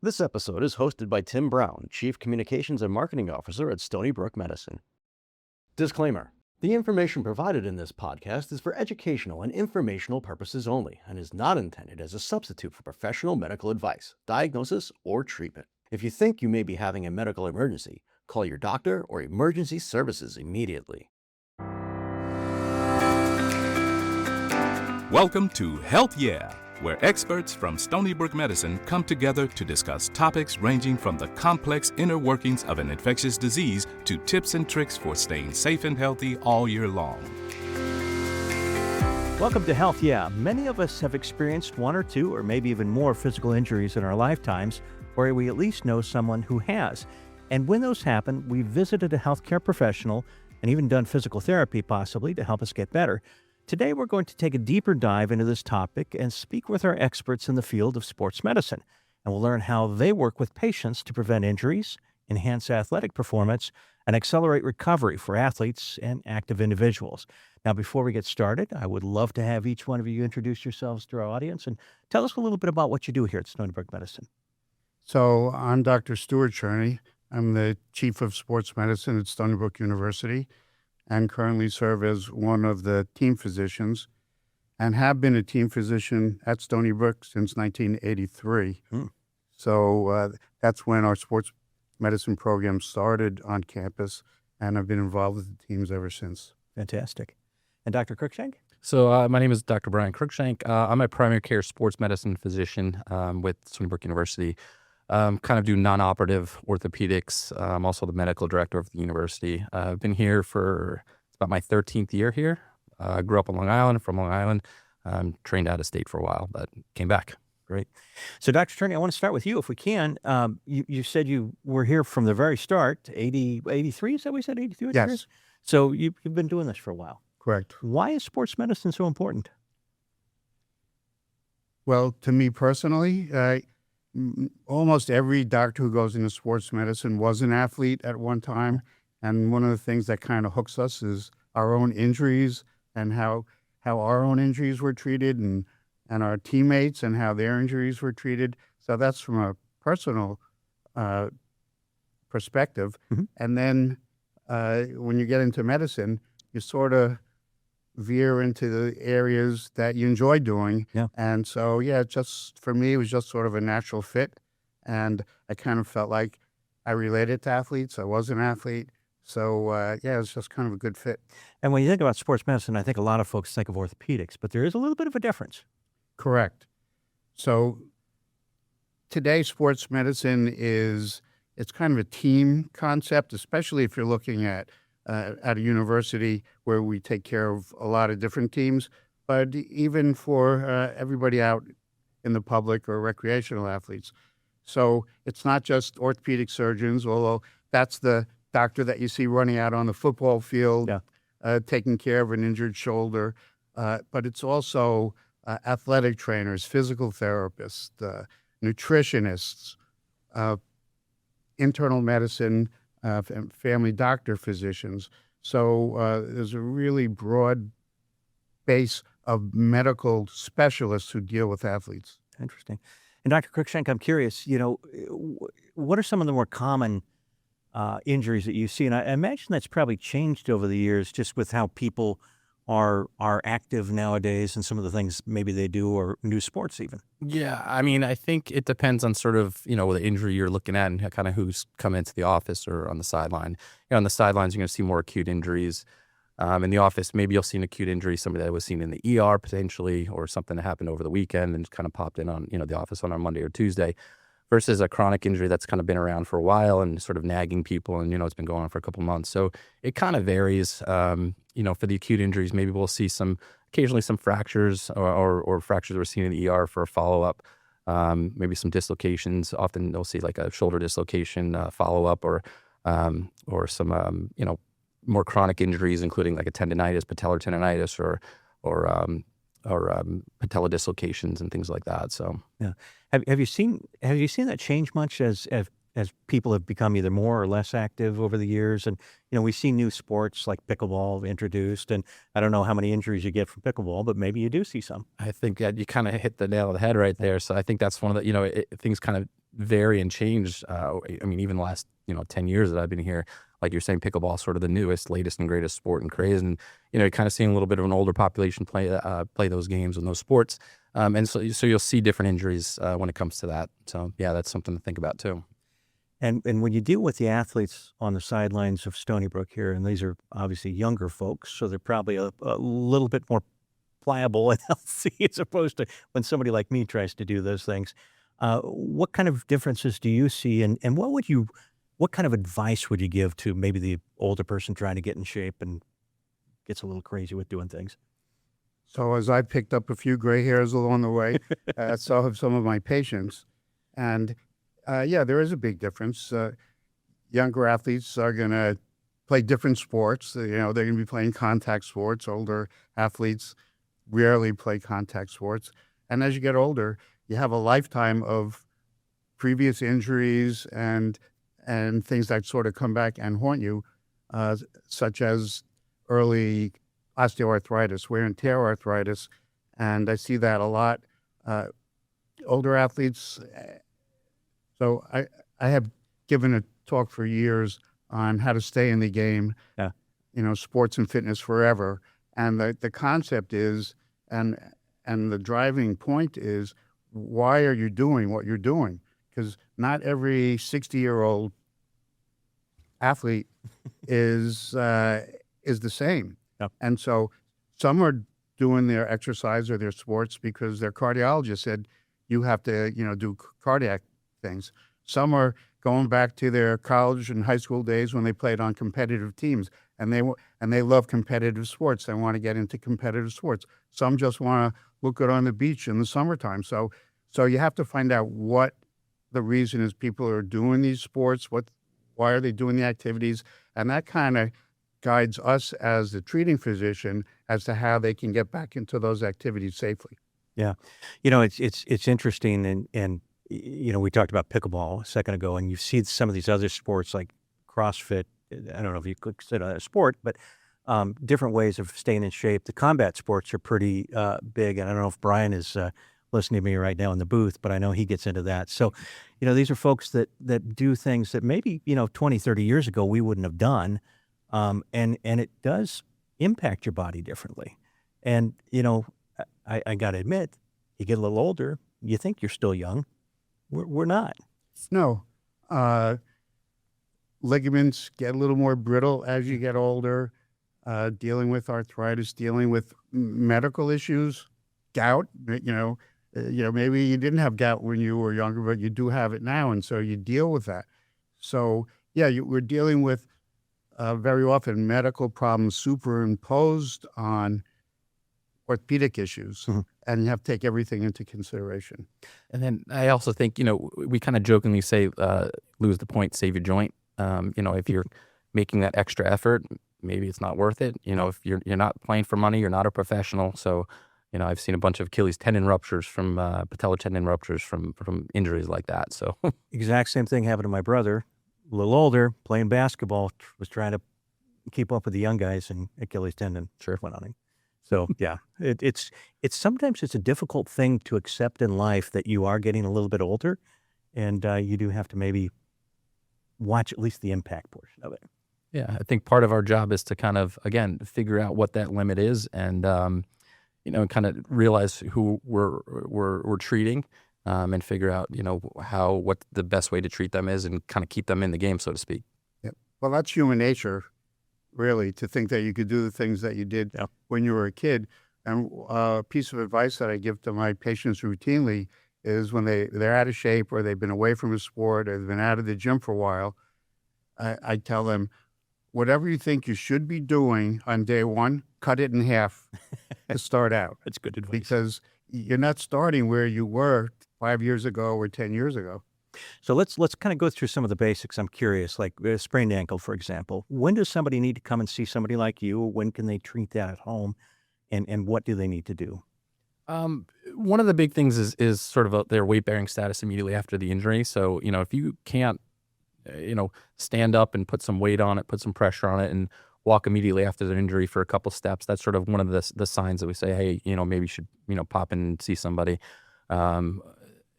This episode is hosted by Tim Brown, Chief Communications and Marketing Officer at Stony Brook Medicine. Disclaimer: the information provided in this podcast is for educational and informational purposes only and is not intended as a substitute for professional medical advice, diagnosis, or treatment. If you think you may be having a medical emergency, call your doctor or emergency services immediately. Welcome to Health Yeah, where experts from Stony Brook Medicine come together to discuss topics ranging from the complex inner workings of an infectious disease to tips and tricks for staying safe and healthy all year long. Welcome to Health Yeah. Many of us have experienced one or two or maybe even more physical injuries in our lifetimes, or we at least know someone who has. And when those happen, we've visited a healthcare professional and even done physical therapy possibly to help us get better. Today, we're going to take a deeper dive into this topic and speak with our experts in the field of sports medicine. And we'll learn how they work with patients to prevent injuries, enhance athletic performance, and accelerate recovery for athletes and active individuals. Now, before we get started, I would love to have each one of you introduce yourselves to our audience and tell us a little bit about what you do here at Stony Brook Medicine. So I'm Dr. Stuart Cherney. I'm the Chief of Sports Medicine at Stony Brook University and currently serve as one of the team physicians and have been a team physician at Stony Brook since 1983. So that's when our sports medicine program started on campus, and I've been involved with the teams ever since. Fantastic. And Dr. Cruikshank? So my name is Dr. Brian Cruikshank. I'm a primary care sports medicine physician with Stony Brook University. Kind of do non-operative orthopedics. I'm also the medical director of the university. I've been here for it's about my 13th year here. I grew up on Long Island, from Long Island. Trained out of state for a while, but came back. Great. So, Dr. Cherney, I want to start with you, if we can. You said you were here from the very start, 83, is that what you said, 83? Yes. Years? So you've been doing this for a while. Correct. Why is sports medicine so important? Well, to me personally, almost every doctor who goes into sports medicine was an athlete at one time. And one of the things that kind of hooks us is our own injuries and how our own injuries were treated and our teammates and how their injuries were treated. So that's from a personal perspective. Mm-hmm. And then when you get into medicine, you sort of veer into the areas that you enjoy doing. Yeah. And so, just for me, it was just sort of a natural fit. And I kind of felt like I related to athletes. I was an athlete. So, it was just kind of a good fit. And when you think about sports medicine, I think a lot of folks think of orthopedics, but there is a little bit of a difference. Correct. So today, sports medicine it's kind of a team concept, especially if you're looking at a university where we take care of a lot of different teams, but even for everybody out in the public or recreational athletes. So it's not just orthopedic surgeons, although that's the doctor that you see running out on the football field, taking care of an injured shoulder, but it's also athletic trainers, physical therapists, nutritionists, internal medicine, family doctor physicians. So there's a really broad base of medical specialists who deal with athletes. Interesting. And Dr. Cruikshank, I'm curious, what are some of the more common injuries that you see? And I imagine that's probably changed over the years just with how people are active nowadays and some of the things maybe they do or new sports even. Yeah, I mean, I think it depends on sort of, the injury you're looking at and kind of who's come into the office or on the sideline. On the sidelines, you're going to see more acute injuries. In the office, maybe you'll see an acute injury, somebody that was seen in the ER potentially, or something that happened over the weekend and just kind of popped in on, the office on a Monday or Tuesday, versus a chronic injury that's kind of been around for a while and sort of nagging people and, it's been going on for a couple months. So it kind of varies. For the acute injuries, maybe we'll see occasionally some fractures or fractures we're seeing in the ER for a follow-up, maybe some dislocations. Often they'll see like a shoulder dislocation follow-up or some, more chronic injuries, including like a tendonitis, patellar tendonitis or patella dislocations and things like that. So yeah, have you seen that change much as people have become either more or less active over the years? And we've seen new sports like pickleball introduced, and I don't know how many injuries you get from pickleball, but maybe you do see some. I think that you kind of hit the nail on the head right there. So I think that's one of the things kind of vary and change. I mean, even the last 10 years that I've been here, like you're saying, pickleball is sort of the newest, latest, and greatest sport and craze, and you're kind of seeing a little bit of an older population play those games and those sports, and so you'll see different injuries when it comes to that. So yeah, that's something to think about too. And when you deal with the athletes on the sidelines of Stony Brook here, and these are obviously younger folks, so they're probably a little bit more pliable and healthy as opposed to when somebody like me tries to do those things. What kind of differences do you see, and what kind of advice would you give to maybe the older person trying to get in shape and gets a little crazy with doing things? So as I picked up a few gray hairs along the way, so have some of my patients. And yeah, there is a big difference. Younger athletes are going to play different sports. They're going to be playing contact sports. Older athletes rarely play contact sports. And as you get older, you have a lifetime of previous injuries and things that sort of come back and haunt you, such as early osteoarthritis, wear and tear arthritis. And I see that a lot. Older athletes. So I have given a talk for years on how to stay in the game, sports and fitness forever. And the concept is, and the driving point is, why are you doing what you're doing? Because not every 60-year-old athlete is the same. Yep. And so some are doing their exercise or their sports because their cardiologist said, you have to, do cardiac things. Some are going back to their college and high school days when they played on competitive teams, and they love competitive sports. They want to get into competitive sports. Some just want to look good on the beach in the summertime. So you have to find out what the reason is people are doing these sports, why are they doing the activities, and that kind of guides us as the treating physician as to how they can get back into those activities safely. Yeah. It's interesting, and we talked about pickleball a second ago, and you see some of these other sports like CrossFit. I don't know if you could consider that a sport, but different ways of staying in shape. The combat sports are pretty big, and I don't know if Brian is listening to me right now in the booth, but I know he gets into that. So, these are folks that do things that maybe, 20, 30 years ago we wouldn't have done, and it does impact your body differently. And, I got to admit, you get a little older, you think you're still young. We're not. No. Ligaments get a little more brittle as you get older, dealing with arthritis, dealing with medical issues, gout, maybe you didn't have gout when you were younger, but you do have it now, and so you deal with that. So, yeah, we're dealing with very often medical problems superimposed on orthopedic issues, and you have to take everything into consideration. And then I also think, we kind of jokingly say, lose the point, save your joint. If you're making that extra effort, maybe it's not worth it. If you're not playing for money, you're not a professional. So, I've seen a bunch of Achilles tendon ruptures from patellar tendon ruptures from injuries like that. So exact same thing happened to my brother, a little older, playing basketball, was trying to keep up with the young guys, and Achilles tendon went on him. So yeah, it's sometimes it's a difficult thing to accept in life that you are getting a little bit older, and you do have to maybe watch at least the impact portion of it. Yeah, I think part of our job is to kind of, again, figure out what that limit is, and kind of realize who we're treating, and figure out what the best way to treat them is, and kind of keep them in the game, so to speak. Yeah. Well, that's human nature, really, to think that you could do the things that you did when you were a kid. And a piece of advice that I give to my patients routinely is when they're out of shape, or they've been away from a sport, or they've been out of the gym for a while, I tell them, whatever you think you should be doing on day one, cut it in half to start out. That's good advice. Because you're not starting where you were 5 years ago or 10 years ago. So let's kind of go through some of the basics. I'm curious, like a sprained ankle, for example. When does somebody need to come and see somebody like you? When can they treat that at home? And what do they need to do? One of the big things is sort of their weight-bearing status immediately after the injury. So, if you can't, stand up and put some weight on it, put some pressure on it, and walk immediately after the injury for a couple steps, that's sort of one of the signs that we say, hey, maybe you should, pop in and see somebody.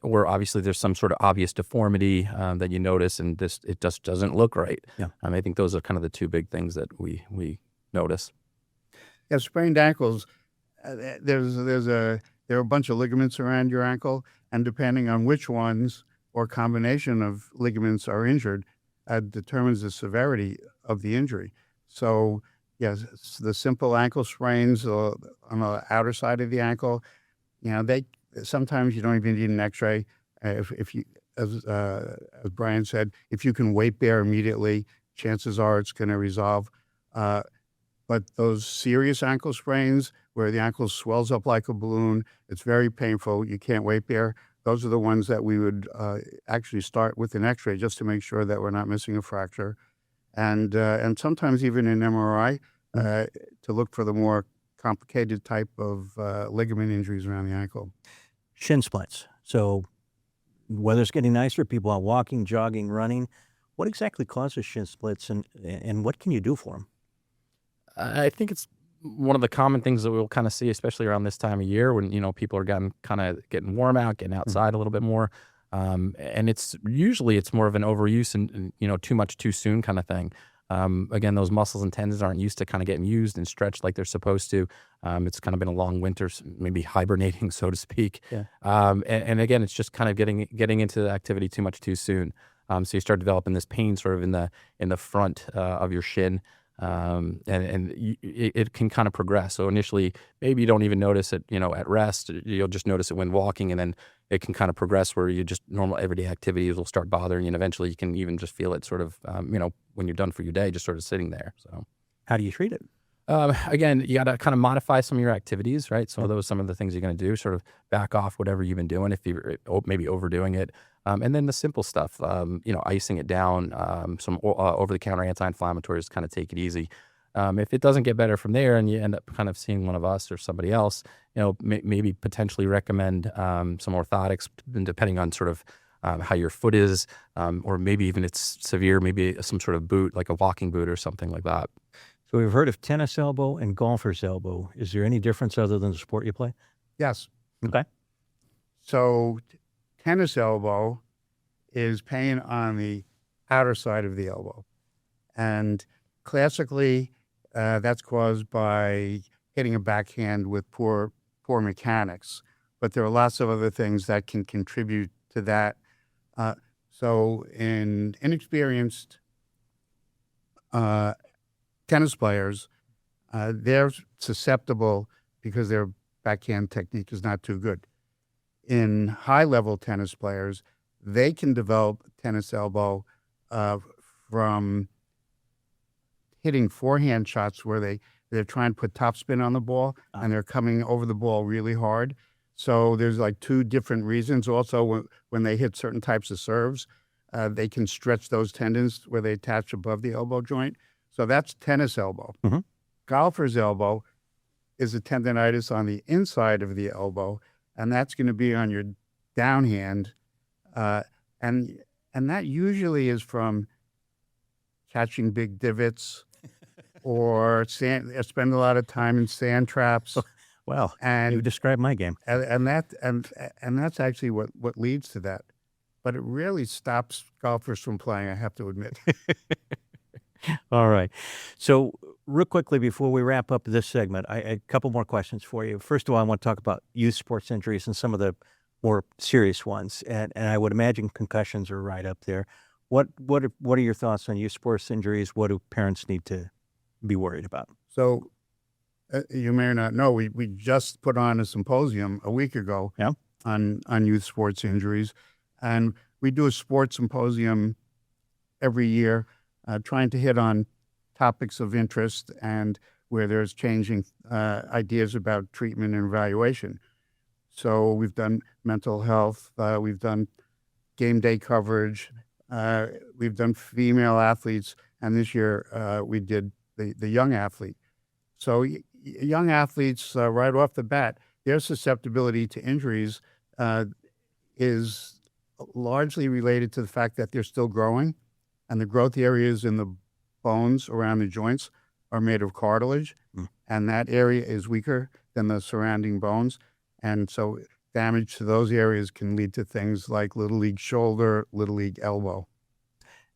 or obviously there's some sort of obvious deformity that you notice, and it just doesn't look right. Yeah. I think those are kind of the two big things that we notice. Yeah, sprained ankles. There are a bunch of ligaments around your ankle, and depending on which ones or combination of ligaments are injured, determines the severity of the injury. So, yes, the simple ankle sprains on the outer side of the ankle, they sometimes you don't even need an X-ray. If you, as Brian said, if you can weight bear immediately, chances are it's going to resolve. But those serious ankle sprains where the ankle swells up like a balloon, it's very painful, you can't weight bear, those are the ones that we would actually start with an X-ray just to make sure that we're not missing a fracture. And sometimes even an MRI to look for the more complicated type of ligament injuries around the ankle. Shin splints. So weather's getting nicer, people are walking, jogging, running. What exactly causes shin splints, and what can you do for them? I think it's one of the common things that we'll kind of see, especially around this time of year when, people are getting warm out, getting outside a little bit more. And it's more of an overuse and too much too soon kind of thing. Again, those muscles and tendons aren't used to kind of getting used and stretched like they're supposed to. It's kind of been a long winter, maybe hibernating, so to speak. Yeah. And again, it's just kind of getting into the activity too much too soon. So you start developing this pain sort of in the front of your shin. It can kind of progress. So initially, maybe you don't even notice it, at rest. You'll just notice it when walking, and then it can kind of progress where you just normal everyday activities will start bothering you, and eventually you can even just feel it sort of, when you're done for your day, just sort of sitting there. So, how do you treat it? Again, you got to kind of modify some of your activities, right? So those are some of the things you're going to do, sort of back off whatever you've been doing if you're maybe overdoing it. And then the simple stuff, icing it down, some over-the-counter anti-inflammatories, kind of take it easy. If it doesn't get better from there and you end up kind of seeing one of us or somebody else, maybe potentially recommend some orthotics, depending on sort of how your foot is, or maybe even it's severe, maybe some sort of boot, like a walking boot or something like that. So we've heard of tennis elbow and golfer's elbow. Is there any difference other than the sport you play? Yes. Okay. So tennis elbow is pain on the outer side of the elbow. And classically, that's caused by hitting a backhand with poor mechanics. But there are lots of other things that can contribute to that. So in inexperienced tennis players, they're susceptible because their backhand technique is not too good. In high-level tennis players, they can develop tennis elbow from hitting forehand shots where they're trying to put topspin on the ball and they're coming over the ball really hard. So there's like two different reasons. Also, when they hit certain types of serves, they can stretch those tendons where they attach above the elbow joint. So that's tennis elbow. Mm-hmm. Golfer's elbow is a tendonitis on the inside of the elbow, and that's going to be on your downhand. And that usually is from catching big divots or spend a lot of time in sand traps. Well, and you described my game. And that's actually what leads to that. But it really stops golfers from playing, I have to admit. All right. So real quickly before we wrap up this segment, a couple more questions for you. First of all, I want to talk about youth sports injuries and some of the more serious ones. And I would imagine concussions are right up there. What are your thoughts on youth sports injuries? What do parents need to be worried about? So you may or not know, we just put on a symposium a week ago on youth sports injuries. And we do a sports symposium every year, trying to hit on topics of interest and where there's changing ideas about treatment and evaluation. So we've done mental health, we've done game day coverage, we've done female athletes, and this year we did the young athlete. So young athletes, right off the bat, their susceptibility to injuries is largely related to the fact that they're still growing, and the growth areas in the bones around the joints are made of cartilage, and that area is weaker than the surrounding bones. And so damage to those areas can lead to things like little league shoulder, little league elbow.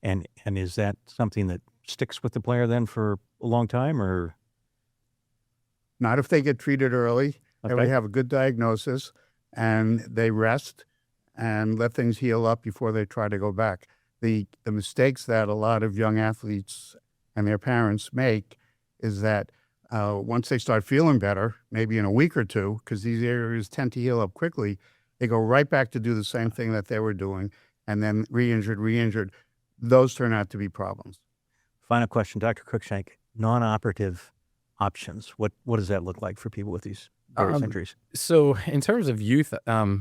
And is that something that sticks with the player then for a long time, or? Not if they get treated early, and Okay. we have a good diagnosis, and they rest and let things heal up before they try to go back. The mistakes that a lot of young athletes and their parents make is that once they start feeling better, maybe in a week or two, because these areas tend to heal up quickly, they go right back to do the same thing that they were doing, and then re-injured. Those turn out to be problems. Final question, Dr. Cruikshank, non-operative options. What does that look like for people with these various injuries? So in terms of youth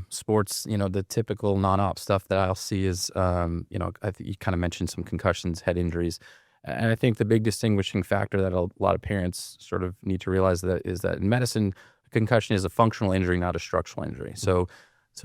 sports, the typical non-op stuff that I'll see is, I think you kind of mentioned some concussions, head injuries. And I think the big distinguishing factor that a lot of parents sort of need to realize is that in medicine, concussion is a functional injury, not a structural injury. So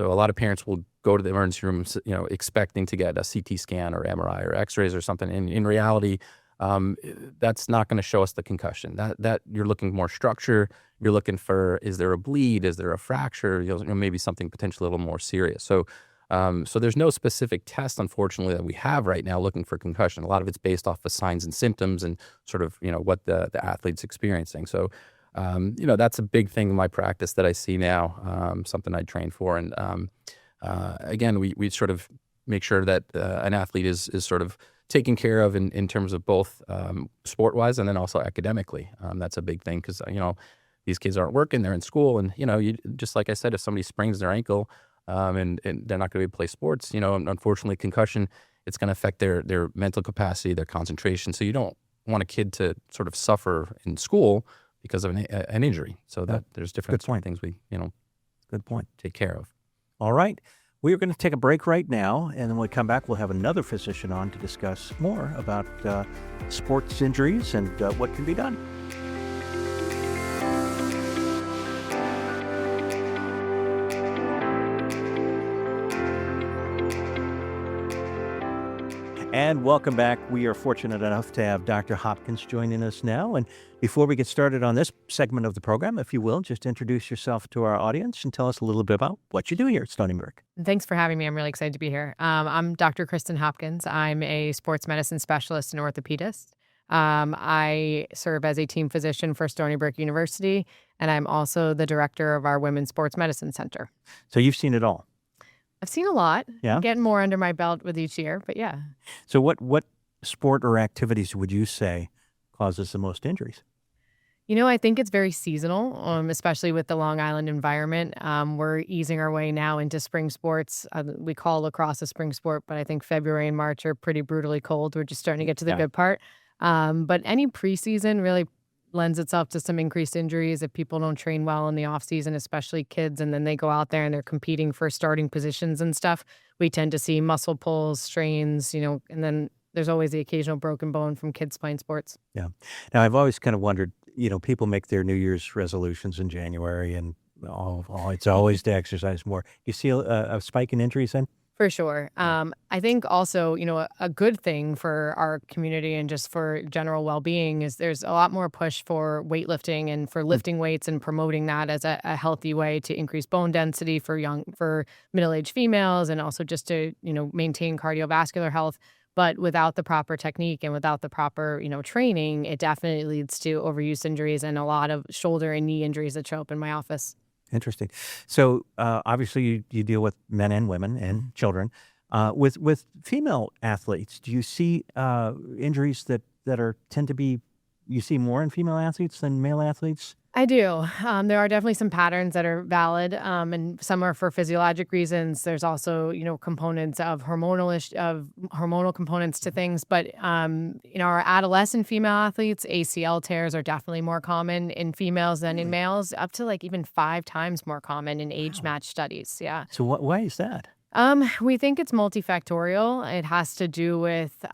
a lot of parents will go to the emergency room, expecting to get a CT scan or MRI or X-rays or something. And in reality, that's not going to show us the concussion. That you're looking more structure. You're looking for, is there a bleed? Is there a fracture? Maybe something potentially a little more serious. So there's no specific test, unfortunately, that we have right now looking for concussion. A lot of it's based off of signs and symptoms and sort of, what the athlete's experiencing. So, that's a big thing in my practice that I see now, something I train for. And again, we sort of make sure that an athlete is sort of taken care of in terms of both sport-wise and then also academically. That's a big thing because, these kids aren't working, they're in school. And, you just like I said, if somebody sprains their ankle, and they're not going to be able to play sports, unfortunately, concussion, it's going to affect their mental capacity, their concentration. So you don't want a kid to sort of suffer in school because of an injury. So that there's different sort of things we, Good point. take care of. All right. We are going to take a break right now, and then when we come back, we'll have another physician on to discuss more about sports injuries and what can be done. And welcome back. We are fortunate enough to have Dr. Hopkins joining us now. And before we get started on this segment of the program, if you will, just introduce yourself to our audience and tell us a little bit about what you do here at Stony Brook. Thanks for having me. I'm really excited to be here. I'm Dr. Kristen Hopkins. I'm a sports medicine specialist and orthopedist. I serve as a team physician for Stony Brook University, and I'm also the director of our Women's Sports Medicine Center. So you've seen it all. I've seen a lot. Yeah. Getting more under my belt with each year, but yeah. So what sport or activities would you say causes the most injuries? I think it's very seasonal, especially with the Long Island environment. We're easing our way now into spring sports. We call lacrosse a spring sport, but I think February and March are pretty brutally cold. We're just starting to get to the good part. But any preseason really lends itself to some increased injuries if people don't train well in the off season, especially kids, and then they go out there and they're competing for starting positions and stuff. We tend to see muscle pulls, strains, and then there's always the occasional broken bone from kids playing sports. Yeah. Now, I've always kind of wondered, people make their New Year's resolutions in January and it's always to exercise more. You see a spike in injuries then? For sure. I think also, a good thing for our community and just for general well-being is there's a lot more push for weightlifting and for lifting weights and promoting that as a healthy way to increase bone density for middle-aged females and also just to, maintain cardiovascular health. But without the proper technique and without the proper, training, it definitely leads to overuse injuries and a lot of shoulder and knee injuries that show up in my office. Interesting. So obviously you deal with men and women and children. With female athletes, do you see injuries that tend to be, you see more in female athletes than male athletes? I do. There are definitely some patterns that are valid, and some are for physiologic reasons. There's also, components of hormonal components to things. But our adolescent female athletes, ACL tears are definitely more common in females than in males, up to like even 5 times more common in age-matched studies. Yeah. So why is that? We think it's multifactorial. It has to do with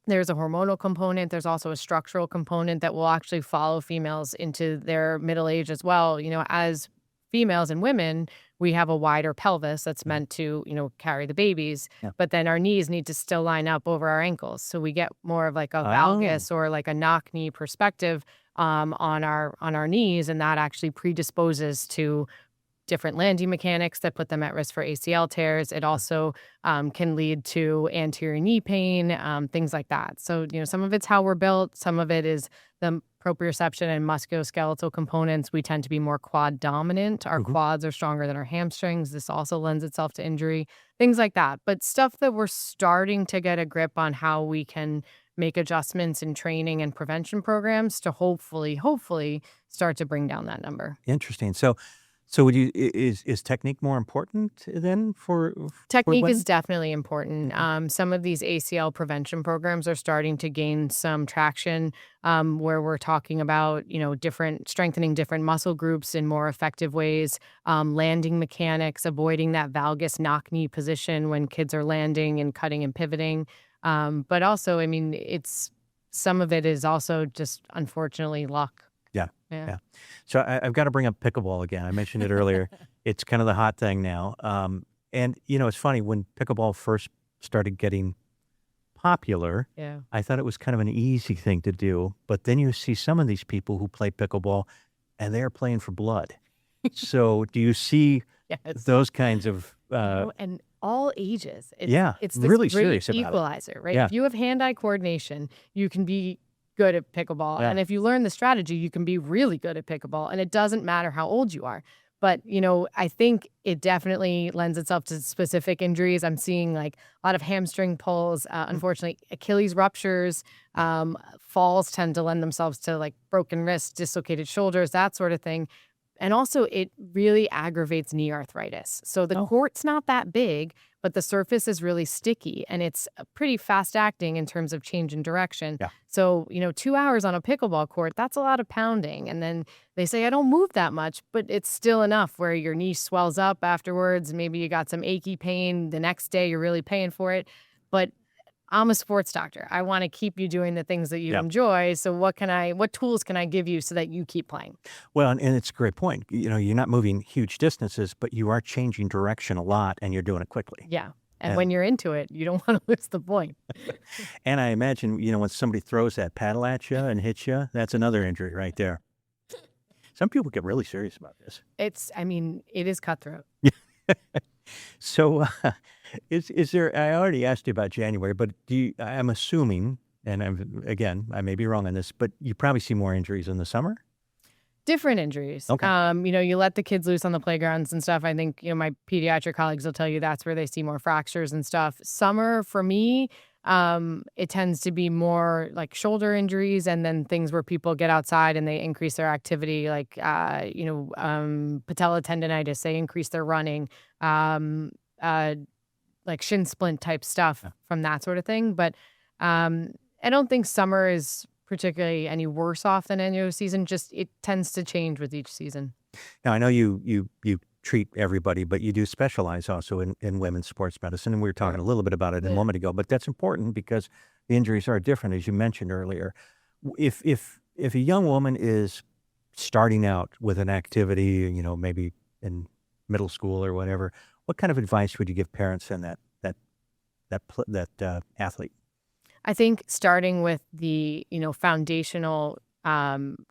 there's a hormonal component. There's also a structural component that will actually follow females into their middle age as well. As females and women, we have a wider pelvis that's meant to, carry the babies. Yeah. But then our knees need to still line up over our ankles. So we get more of like a valgus or like a knock knee perspective on our knees. And that actually predisposes to different landing mechanics that put them at risk for ACL tears. It also can lead to anterior knee pain, things like that. So, some of it's how we're built. Some of it is the proprioception and musculoskeletal components. We tend to be more quad dominant. Our quads are stronger than our hamstrings. This also lends itself to injury, things like that. But stuff that we're starting to get a grip on how we can make adjustments in training and prevention programs to hopefully start to bring down that number. Interesting. So would you is technique more important then for Technique women? is definitely important. Some of these ACL prevention programs are starting to gain some traction, where we're talking about, strengthening different muscle groups in more effective ways, landing mechanics, avoiding that valgus knock knee position when kids are landing and cutting and pivoting. But also, some of it is also just unfortunately luck. Yeah. So I've got to bring up pickleball again. I mentioned it earlier. It's kind of the hot thing now. And, it's funny, when pickleball first started getting popular, Yeah. I thought it was kind of an easy thing to do. But then you see some of these people who play pickleball and they're playing for blood. So do you see Yes. those kinds of... And all ages. It's this really great serious about it. equalizer, right? Yeah. If you have hand-eye coordination, you can be good at pickleball. Yeah. And if you learn the strategy, you can be really good at pickleball. And it doesn't matter how old you are. But, I think it definitely lends itself to specific injuries. I'm seeing like a lot of hamstring pulls, unfortunately, Achilles ruptures, falls tend to lend themselves to like broken wrists, dislocated shoulders, that sort of thing. And also, it really aggravates knee arthritis. So the court's not that big, but the surface is really sticky, and it's pretty fast acting in terms of change in direction. Yeah. So, 2 hours on a pickleball court, that's a lot of pounding. And then they say, I don't move that much, but it's still enough where your knee swells up afterwards. Maybe you got some achy pain. The next day, you're really paying for it. But I'm a sports doctor. I want to keep you doing the things that you enjoy. So what tools can I give you so that you keep playing? Well, and it's a great point. You're not moving huge distances, but you are changing direction a lot, and you're doing it quickly. Yeah. And when you're into it, you don't want to lose the point. And I imagine, when somebody throws that paddle at you and hits you, that's another injury right there. Some people get really serious about this. It is cutthroat. So, is there? I already asked you about January, but I'm assuming, and I may be wrong on this, but you probably see more injuries in the summer. Different injuries. Okay. You let the kids loose on the playgrounds and stuff. I think, my pediatric colleagues will tell you that's where they see more fractures and stuff. Summer, for me, it tends to be more like shoulder injuries and then things where people get outside and they increase their activity, like, patella tendonitis, they increase their running, like shin splint type stuff from that sort of thing. But I don't think summer is particularly any worse off than any other season. Just it tends to change with each season. Now, I know you treat everybody, but you do specialize also in women's sports medicine, and we were talking a little bit about it a moment ago. But that's important because the injuries are different, as you mentioned earlier. If a young woman is starting out with an activity, maybe in middle school or whatever, what kind of advice would you give parents and that athlete? I think starting with the, foundational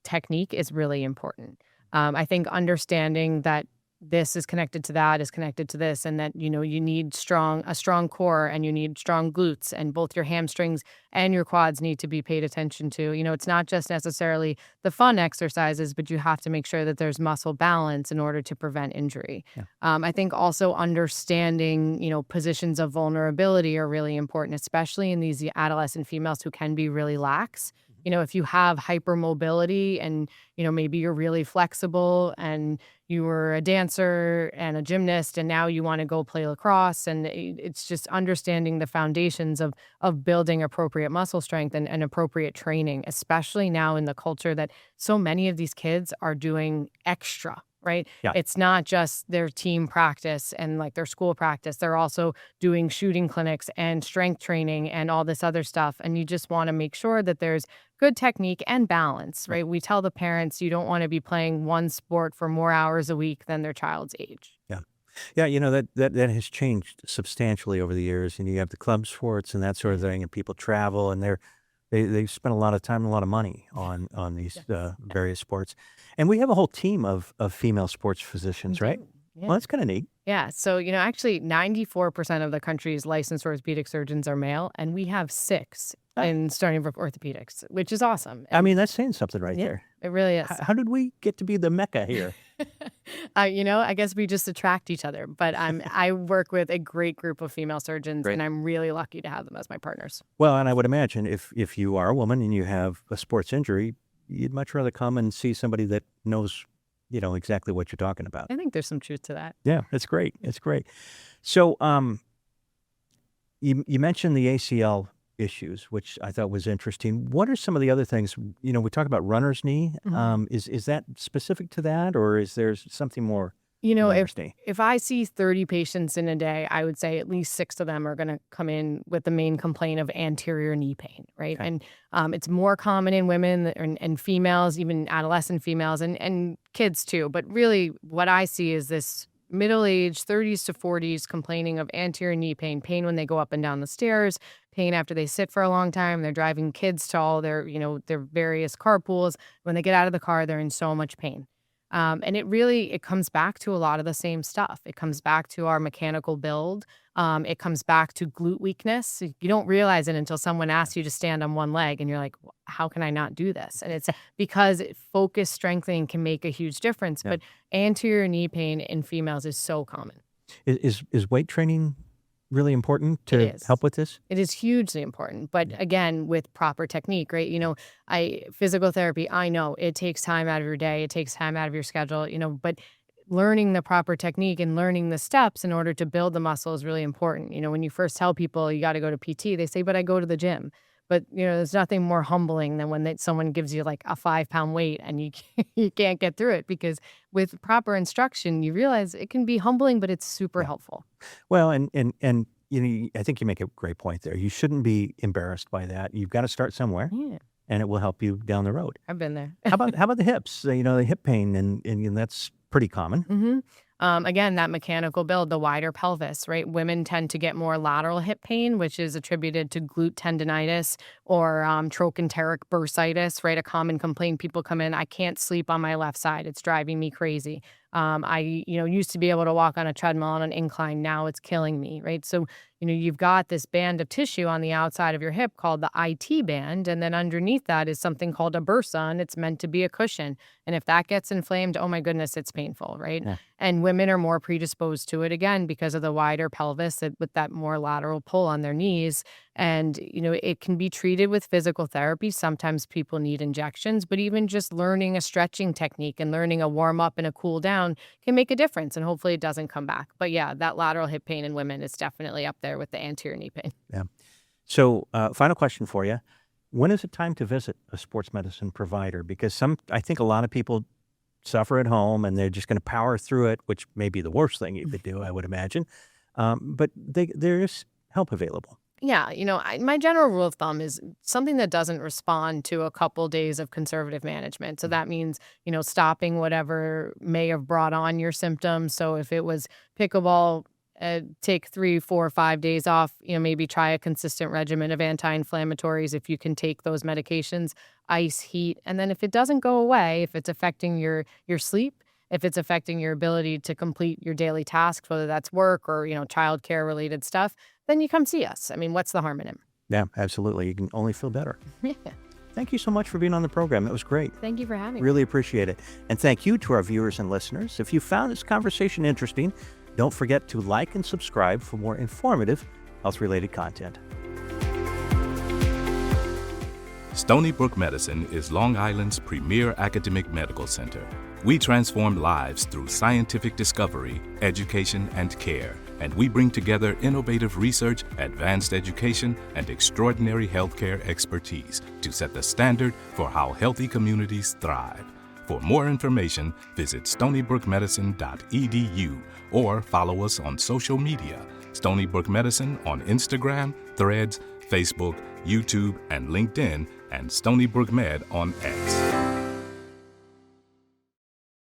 technique is really important. I think understanding that this is connected to that is connected to this, and that, you need a strong core and you need strong glutes, and both your hamstrings and your quads need to be paid attention to. It's not just necessarily the fun exercises, but you have to make sure that there's muscle balance in order to prevent injury. Yeah. I think also understanding, positions of vulnerability are really important, especially in these adolescent females who can be really lax. If you have hypermobility and, maybe you're really flexible and you were a dancer and a gymnast and now you want to go play lacrosse, and it's just understanding the foundations of building appropriate muscle strength and appropriate training, especially now in the culture that so many of these kids are doing extra. Right? Yeah. It's not just their team practice and like their school practice. They're also doing shooting clinics and strength training and all this other stuff. And you just want to make sure that there's good technique and balance, right? We tell the parents you don't want to be playing one sport for more hours a week than their child's age. Yeah. Yeah, that has changed substantially over the years. And you have the club sports and that sort of thing, and people travel, and they spend a lot of time and a lot of money on these various sports. And we have a whole team of female sports physicians, right? Yeah. Well, that's kind of neat. Yeah. So, actually 94% of the country's licensed orthopedic surgeons are male, and we have 6 in Stony Brook Orthopedics, which is awesome. I mean, that's saying something right there. It really is. How did we get to be the Mecca here? I guess we just attract each other. But I work with a great group of female surgeons, Great. and I'm really lucky to have them as my partners. Well, and I would imagine if you are a woman and you have a sports injury, you'd much rather come and see somebody that knows, exactly what you're talking about. I think there's some truth to that. Yeah, it's great. It's great. So, you mentioned the ACL issues, which I thought was interesting. What are some of the other things? We talk about runner's knee. Is that specific to that, or is there something more? Runner's knee? If I see 30 patients in a day, I would say at least 6 of them are going to come in with the main complaint of anterior knee pain, right? Okay. And it's more common in women and females, even adolescent females and kids too. But really what I see is this middle-aged 30s to 40s complaining of anterior knee pain when they go up and down the stairs, pain after they sit for a long time. They're driving kids to all their various carpools. When they get out of the car, they're in so much pain. And it comes back to a lot of the same stuff. It comes back to our mechanical build. It comes back to glute weakness. You don't realize it until someone asks you to stand on one leg and you're like, how can I not do this? And it's because focus strengthening can make a huge difference. Yeah. But anterior knee pain in females is so common. Is weight training really important to It is. help with this? It is hugely important, but again, with proper technique, right? Physical therapy, I know it takes time out of your day, it takes time out of your schedule, but learning the proper technique and learning the steps in order to build the muscle is really important. When you first tell people you got to go to PT, they say, but I go to the gym. But, there's nothing more humbling than when someone gives you like a 5-pound weight and you can't get through it, because with proper instruction, you realize it can be humbling, but it's super helpful. Well, and I think you make a great point there. You shouldn't be embarrassed by that. You've got to start somewhere, Yeah, and it will help you down the road. I've been there. How about the hips? The hip pain, and that's pretty common. Mm-hmm. Again, that mechanical build, the wider pelvis, right? Women tend to get more lateral hip pain, which is attributed to glute tendinitis or trochanteric bursitis, right? A common complaint. People come in, I can't sleep on my left side. It's driving me crazy. I used to be able to walk on a treadmill on an incline. Now it's killing me, right? So, you've got this band of tissue on the outside of your hip called the IT band. And then underneath that is something called a bursa, and it's meant to be a cushion. And if that gets inflamed, oh my goodness, it's painful, right? Yeah. And women are more predisposed to it, again, because of the wider pelvis with that more lateral pull on their knees. And, it can be treated with physical therapy. Sometimes people need injections, but even just learning a stretching technique and learning a warm up and a cool down can make a difference. And hopefully it doesn't come back. But yeah, that lateral hip pain in women is definitely up there with the anterior knee pain. Yeah. So, final question for you. When is it time to visit a sports medicine provider? Because I think a lot of people suffer at home and they're just going to power through it, which may be the worst thing you could do, I would imagine. But there's help available. Yeah, my general rule of thumb is something that doesn't respond to a couple days of conservative management. So that means, stopping whatever may have brought on your symptoms. So if it was pickleball, take 3, 4, 5 days off, maybe try a consistent regimen of anti-inflammatories if you can take those medications, ice, heat. And then if it doesn't go away, if it's affecting your sleep, if it's affecting your ability to complete your daily tasks, whether that's work or, childcare related stuff, then you come see us. I mean, what's the harm in it? Yeah, absolutely. You can only feel better. Yeah. Thank you so much for being on the program. It was great. Thank you for having me. Really appreciate it. And thank you to our viewers and listeners. If you found this conversation interesting, don't forget to like and subscribe for more informative health-related content. Stony Brook Medicine is Long Island's premier academic medical center. We transform lives through scientific discovery, education, and care. And we bring together innovative research, advanced education, and extraordinary healthcare expertise to set the standard for how healthy communities thrive. For more information, visit stonybrookmedicine.edu or follow us on social media. Stony Brook Medicine on Instagram, Threads, Facebook, YouTube, and LinkedIn, and Stony Brook Med on X.